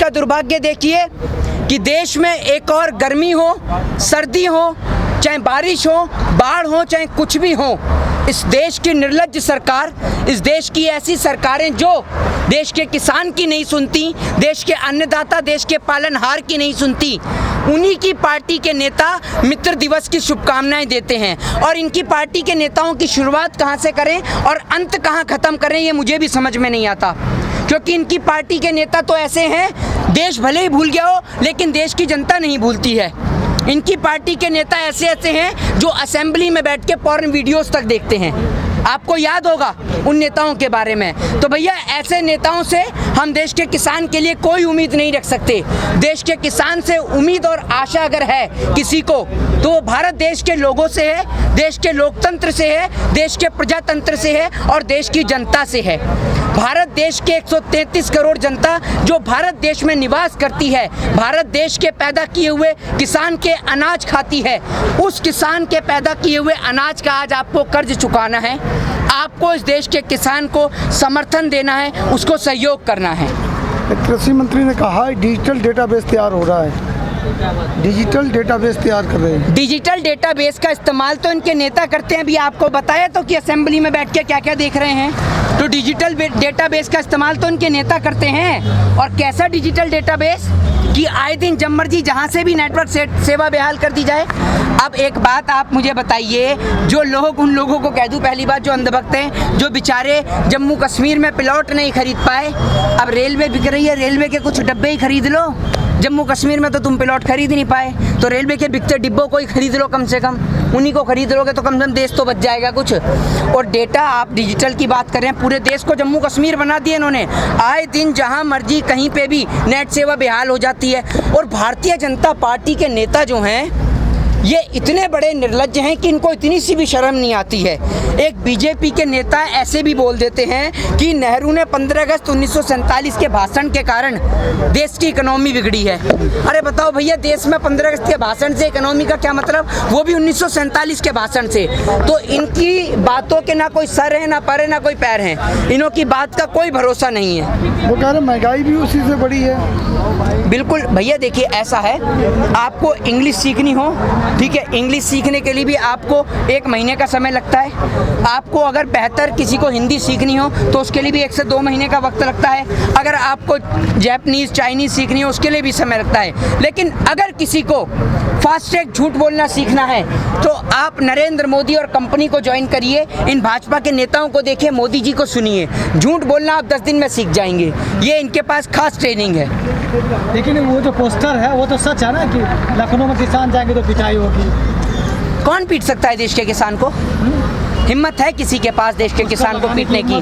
का दुर्भाग्य देखिए कि देश में एक और गर्मी हो, सर्दी हो, चाहे बारिश हो, बाढ़ हो, चाहे कुछ भी हो, इस देश की निर्लज्ज सरकार, इस देश की ऐसी सरकारें जो देश के किसान की नहीं सुनती, देश के अन्नदाता, देश के पालनहार की नहीं सुनती, उन्हीं की पार्टी के नेता मित्र दिवस की शुभकामनाएं देते हैं। और इनकी पार्टी के नेताओं की शुरुआत कहां से करें और अंत कहां ख़त्म करें, ये मुझे भी समझ में नहीं आता। क्योंकि इनकी पार्टी के नेता तो ऐसे हैं, देश भले ही भूल गया हो लेकिन देश की जनता नहीं भूलती है। इनकी पार्टी के नेता ऐसे हैं जो असेंबली में बैठ के पॉर्न वीडियोस तक देखते हैं। आपको याद होगा उन नेताओं के बारे में। तो भैया ऐसे नेताओं से हम देश के किसान के लिए कोई उम्मीद नहीं रख सकते। देश के किसान से उम्मीद और आशा अगर है किसी को तो वो भारत देश के लोगों से है, देश के लोकतंत्र से है, देश के प्रजातंत्र से है और देश की जनता से है। भारत देश के 133 करोड़ जनता जो भारत देश में निवास करती है, भारत देश के पैदा किए हुए किसान के अनाज खाती है। उस किसान के पैदा किए हुए अनाज का आज आपको कर्ज चुकाना है। आपको इस देश के किसान को समर्थन देना है, उसको सहयोग करना है। कृषि मंत्री ने कहा डिजिटल डेटाबेस तैयार हो रहा है, डिजिटल डेटाबेस तैयार कर रहे हैं। डिजिटल डेटाबेस का इस्तेमाल तो इनके नेता करते हैं। अभी आपको बताया तो कि असेंबली में बैठ के क्या क्या देख रहे हैं। तो डिजिटल डेटाबेस का इस्तेमाल तो इनके नेता करते हैं। और कैसा डिजिटल डेटाबेस कि आए दिन जब मर्जी जहाँ से भी नेटवर्क सेवा बहाल कर दी जाए। अब एक बात आप मुझे बताइए, जो लोग उन लोगों को कह दूं, पहली बात जो अंधभक्त हैं, जो बेचारे जम्मू कश्मीर में प्लॉट नहीं खरीद पाए, अब रेलवे बिक रही है, रेलवे के कुछ डब्बे ही खरीद लो। जम्मू कश्मीर में तो तुम प्लॉट खरीद ही नहीं पाए, तो रेलवे के बिकते डिब्बों को ही खरीद लो कम से कम। उन्हीं को खरीद लोगे तो कम से कम देश तो बच जाएगा कुछ। और डेटा आप डिजिटल की बात कर रहे हैं, पूरे देश को जम्मू कश्मीर बना दिया इन्होंने। आए दिन जहां मर्जी कहीं पे भी नेट सेवा बेहाल हो जाती है। और भारतीय जनता पार्टी के नेता जो हैं ये इतने बड़े निर्लज्ज हैं कि इनको इतनी सी भी शर्म नहीं आती है। एक बीजेपी के नेता ऐसे भी बोल देते हैं कि नेहरू ने 15 अगस्त 1947 के भाषण के कारण देश की इकोनॉमी बिगड़ी है। अरे बताओ भैया, देश में 15 अगस्त के भाषण से इकोनॉमी का क्या मतलब, वो भी 1947 के भाषण से। तो इनकी बातों के ना कोई सर है, ना पर है, ना कोई पैर है। इन्हों की बात का कोई भरोसा नहीं है। वो कह रहे महंगाई भी उसी से बड़ी है। बिल्कुल भैया, देखिए ऐसा है, आपको इंग्लिश सीखनी हो, ठीक है, इंग्लिश सीखने के लिए भी आपको 1 महीने का समय लगता है। आपको अगर बेहतर किसी को हिंदी सीखनी हो तो उसके लिए भी 1 से 2 महीने का वक्त लगता है। अगर आपको जैपनीज़, चाइनीज़ सीखनी हो उसके लिए भी समय लगता है। लेकिन अगर किसी को फास्ट ट्रैक झूठ बोलना सीखना है तो आप नरेंद्र मोदी और कंपनी को ज्वाइन करिए। इन भाजपा के नेताओं को देखिए, मोदी जी को सुनिए। झूठ बोलना आप 10 दिन में सीख जाएंगे। ये इनके पास खास ट्रेनिंग है। लेकिन वो जो पोस्टर है वो तो सच है ना कि लखनऊ में किसान जाएंगे तो पिटाई होगी। कौन पीट सकता है देश के किसान को? हिम्मत है किसी के पास देश के किसान को पीटने की?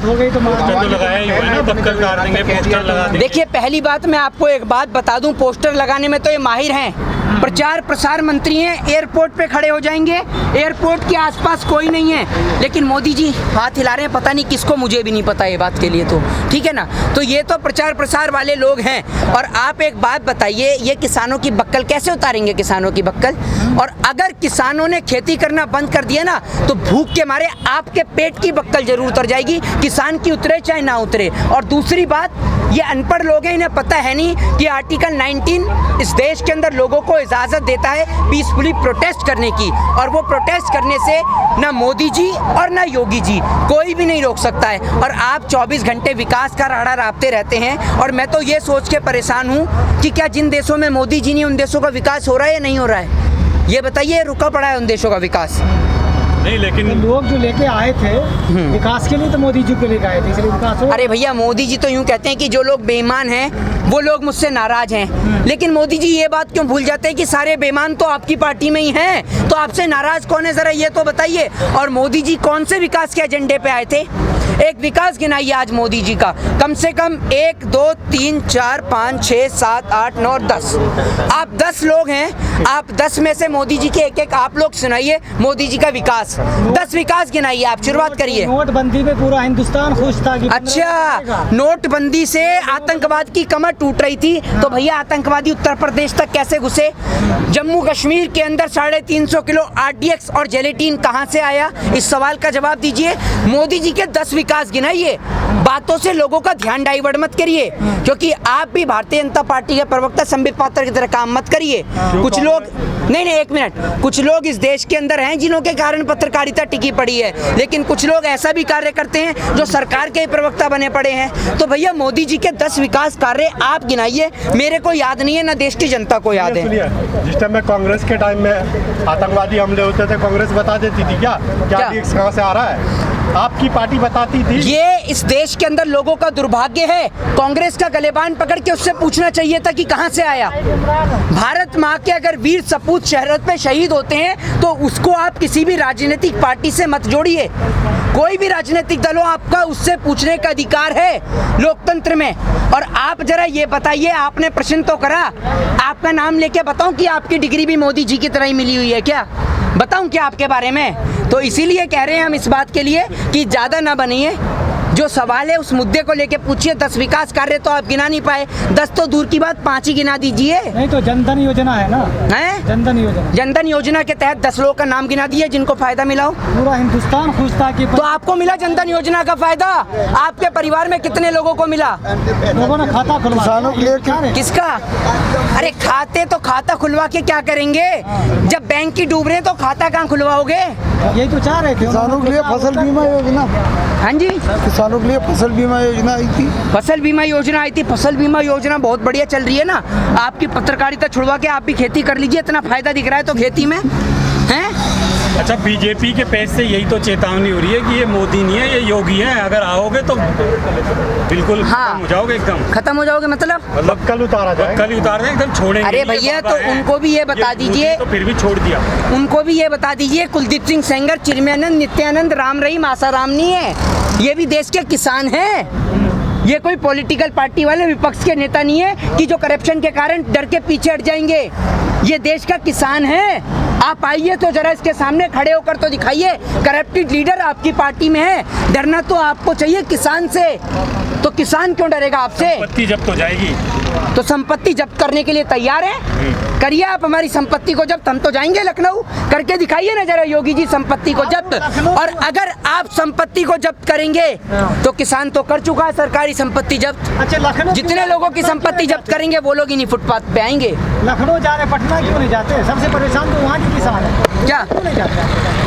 देखिए, पहली बात मैं आपको एक बात बता दूं, पोस्टर लगाने में तो ये माहिर हैं। प्रचार प्रसार मंत्री हैं, एयरपोर्ट पे खड़े हो जाएंगे, एयरपोर्ट के आसपास कोई नहीं है, लेकिन मोदी जी हाथ हिला रहे हैं, पता नहीं किसको, मुझे भी नहीं पता ये बात के लिए, तो ठीक है ना। तो ये तो प्रचार प्रसार वाले लोग हैं। और आप एक बात बताइए, ये किसानों की बक्कल कैसे उतारेंगे? किसानों की बक्कल। और अगर किसानों ने खेती करना बंद कर दिया ना तो भूख के मारे आपके पेट की बक्कल जरूर उतर जाएगी, किसान की उतरे चाहे ना उतरे। और दूसरी बात, ये अनपढ़ लोग हैं, इन्हें पता है नहीं कि आर्टिकल 19 इस देश के अंदर लोगों को इजाज़त देता है पीसफुली प्रोटेस्ट करने की। और वो प्रोटेस्ट करने से ना मोदी जी और ना योगी जी, कोई भी नहीं रोक सकता है। और आप 24 घंटे विकास का राड़ा रापते रहते हैं। और मैं तो ये सोच के परेशान हूँ कि क्या जिन देशों में मोदी जी नहीं, उन देशों का विकास हो रहा है या नहीं हो रहा है? ये बताइए, रुका पड़ा है उन देशों का विकास? नहीं, लेकिन लोग जो लेके आए थे विकास के लिए तो मोदी जी को लेके आए थे, इसलिए विकास हो। अरे भैया, मोदी जी तो यूं कहते हैं कि जो लोग बेईमान हैं वो लोग मुझसे नाराज हैं। लेकिन मोदी जी ये बात क्यों भूल जाते हैं कि सारे बेईमान तो आपकी पार्टी में ही हैं? तो आपसे नाराज कौन है, जरा ये तो बताइए। और मोदी जी कौन से विकास के एजेंडे पे आए थे? एक विकास गिनाइए आज मोदी जी का, कम से कम 1 2 3 4 5 6 7 8 9 10। आप 10 लोग हैं, आप 10 में से मोदी जी के एक आप लोग सुनाइए मोदी जी का विकास, 10 विकास गिनाइए, आप शुरुआत करिए। नोटबंदी में पूरा हिंदुस्तान खुश था कि अच्छा, नोटबंदी से आतंकवाद की कमर टूट रही थी, तो भैया आतंकवादी उत्तर प्रदेश तक कैसे घुसे? जम्मू कश्मीर के अंदर 350 किलो RDX और जेलेटिन कहां से आया? इस सवाल का जवाब दीजिए। मोदी जी के 10 विकास गिनाइए, बातों से लोगों का ध्यान डाइवर्ट मत करिए, क्योंकि आप भी भारतीय जनता पार्टी के प्रवक्ता संबित पात्र की तरह काम मत करिए। कुछ लोग नहीं, एक मिनट, कुछ लोग इस देश के अंदर हैं जिन्हों के कारण पत्रकारिता टिकी पड़ी है, लेकिन कुछ लोग ऐसा भी कार्य करते हैं जो सरकार के प्रवक्ता बने पड़े हैं। तो भैया मोदी जी के 10 विकास कार्य आप गिनाइए, मेरे को याद नहीं है, ना देश की जनता को याद है। जिस टाइम में कांग्रेस के टाइम में आतंकवादी हमले होते थे, कांग्रेस बता देती थी क्या कहाँ से आ रहा है? आपकी पार्टी बताती थी। ये इस देश के अंदर लोगों का दुर्भाग्य है। कांग्रेस का गलेबान पकड़ के उससे पूछना चाहिए था कि कहां से आया। भारत माँ के अगर वीर सपूत शहरत पे शहीद होते हैं तो उसको आप किसी भी राजनीतिक पार्टी से मत जोड़िए। कोई भी राजनीतिक दल हो, आपका उससे पूछने का अधिकार है लोकतंत्र में। और आप जरा ये बताइए, आपने प्रश्न तो करा, आपका नाम लेके बताऊं कि आपकी डिग्री भी मोदी जी की तरह ही मिली हुई है क्या? बताऊं क्या आपके बारे में? तो इसीलिए कह रहे हैं हम इस बात के लिए कि ज़्यादा ना बनिए, जो सवाल है उस मुद्दे को लेके पूछिए। 10 विकास कार्य तो आप गिना नहीं पाए, 10 तो दूर की बात, 5 ही गिना दीजिए। नहीं तो जनधन योजना है ना, हैं? जनधन योजना, जनधन योजना के तहत 10 लोगों का नाम गिना दिए जिनको फायदा मिला हो। पूरा हिंदुस्तान खुश था कि तो आपको मिला जनधन योजना का फायदा? आपके परिवार में कितने लोगों को मिला? लोगों ने खाता खुलवा किसानों के लिए किसका? अरे खाते तो खाता खुलवा के क्या करेंगे? जब बैंक की डूब रहे हैं तो खाता कहाँ खुलवाओगे? यही तो चाह रहे थे किसानों के लिए फसल बीमा योजना, हाँ जी, किसानों के लिए फसल बीमा योजना आई थी। फसल बीमा योजना आई थी। फसल बीमा योजना बहुत बढ़िया चल रही है ना। आपकी पत्रकारिता छुड़वा के आप भी खेती कर लीजिए, इतना फायदा दिख रहा है तो खेती में हैं। अच्छा, बीजेपी के पेज से यही तो चेतावनी हो रही है कि ये मोदी नहीं है, ये योगी है। अगर आओगे तो बिल्कुल खत्म हो जाओगे, एकदम खत्म हो जाओगे मतलब कल उतारा जाए, कल ही उतार दें, एकदम छोड़ेंगे। अरे भैया, तो उनको भी ये बता दीजिए, तो फिर भी छोड़ दिया। उनको भी ये बता दीजिए, कुलदीप सिंह सेंगर, चिन्मयानंद, नित्यानंद, राम रहीम, आसाराम नहीं है, ये भी देश के किसान हैं। ये कोई पॉलिटिकल पार्टी वाले विपक्ष के नेता नहीं है कि जो करप्शन के कारण डर के पीछे हट जाएंगे। ये देश का किसान है। आप आइए तो जरा इसके सामने खड़े होकर तो दिखाइए। करप्टेड लीडर आपकी पार्टी में है, डरना तो आपको चाहिए किसान से। तो किसान क्यों डरेगा आपसे? संपत्ति जब्त हो जाएगी तो संपत्ति जब्त करने के लिए तैयार हैं? करिए आप हमारी संपत्ति को जब्त, हम तो जाएंगे लखनऊ, करके दिखाइए ना जरा योगी जी संपत्ति को जब्त। और अगर आप संपत्ति को जब्त करेंगे तो किसान तो कर चुका है सरकारी संपत्ति जब्त। अच्छा, लखनऊ जितने लोगों की संपत्ति जब्त करेंगे वो लोग इन्हीं फुटपाथ पे आएंगे। लखनऊ जा रहे, पटना क्यों नहीं जाते? सबसे परेशान तो वहाँ के किसान है, क्या क्यों नहीं जाते?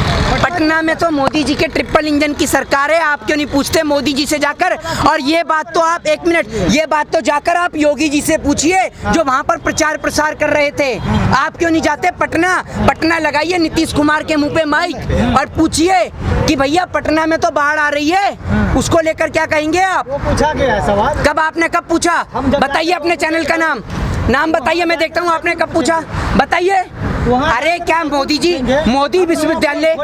पटना में तो मोदी जी के ट्रिपल इंजन की सरकार है, आप क्यों नहीं पूछते मोदी जी से जाकर? और ये बात तो आप, एक मिनट, ये बात तो जाकर आप योगी जी से पूछिए जो वहाँ पर प्रचार प्रसार कर रहे थे। आप क्यों नहीं जाते पटना? पटना लगाइए नीतीश कुमार के मुंह पे माइक और पूछिए कि भैया पटना में तो बाढ़ आ रही है, उसको लेकर क्या कहेंगे आप? वो पूछा गया है सवाल। कब आपने कब पूछा? बताइए अपने चैनल का नाम बताइए, मैं देखता हूँ आपने कब पूछा, बताइए। अरे क्या मोदी जी, मोदी विश्वविद्यालय,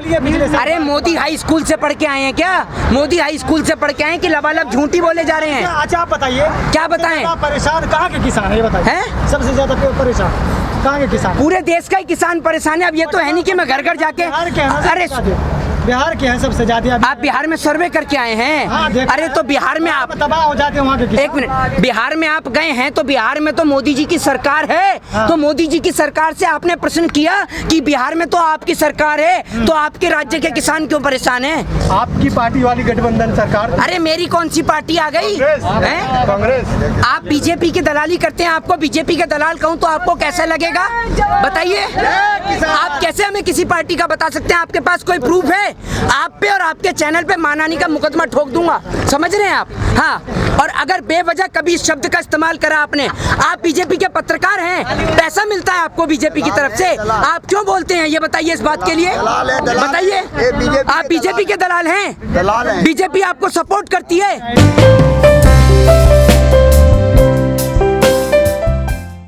अरे मोदी हाई स्कूल से पढ़ के आए हैं क्या? मोदी हाई स्कूल से पढ़ के आए हैं कि लबालब झूठी बोले जा रहे हैं? अच्छा आप बताइए, क्या बताएं? परेशान कहाँ के किसान है ये बताइए? हैं? सबसे ज्यादा परेशान कहाँ के किसान? पूरे देश का ही किसान परेशान है। अब ये तो है नहीं कि मैं घर घर जाके, अरे बिहार के हैं सबसे ज्यादा। आप बिहार में सर्वे करके आए हैं? हाँ, अरे तो बिहार में आप तबाह हो जाते हैं वहाँ के किसान। एक मिनट, बिहार में आप गए हैं तो बिहार में तो मोदी जी की सरकार है। तो मोदी जी की सरकार से आपने प्रश्न किया कि बिहार में तो आपकी सरकार है, तो आपके राज्य के किसान क्यों परेशान हैं? आपकी पार्टी वाली गठबंधन सरकार। अरे मेरी कौन सी पार्टी आ गई? हैं? कांग्रेस। आप बीजेपी के दलाली करते हैं, आपको बीजेपी के दलाल कहूँ तो आपको कैसा लगेगा? बताइए, आप कैसे हमें किसी पार्टी का बता सकते हैं? आपके पास कोई प्रूफ है? आप पे और आपके चैनल पे मानहानि का मुकदमा ठोक दूंगा, समझ रहे हैं आप? हाँ, और अगर बेवजह कभी इस शब्द का इस्तेमाल करा आपने, आप बीजेपी के पत्रकार हैं, पैसा मिलता है आपको बीजेपी की तरफ से, आप क्यों बोलते हैं ये बताइए? इस बात के लिए बताइए, आप बीजेपी के दलाल हैं? बीजेपी आपको सपोर्ट करती है?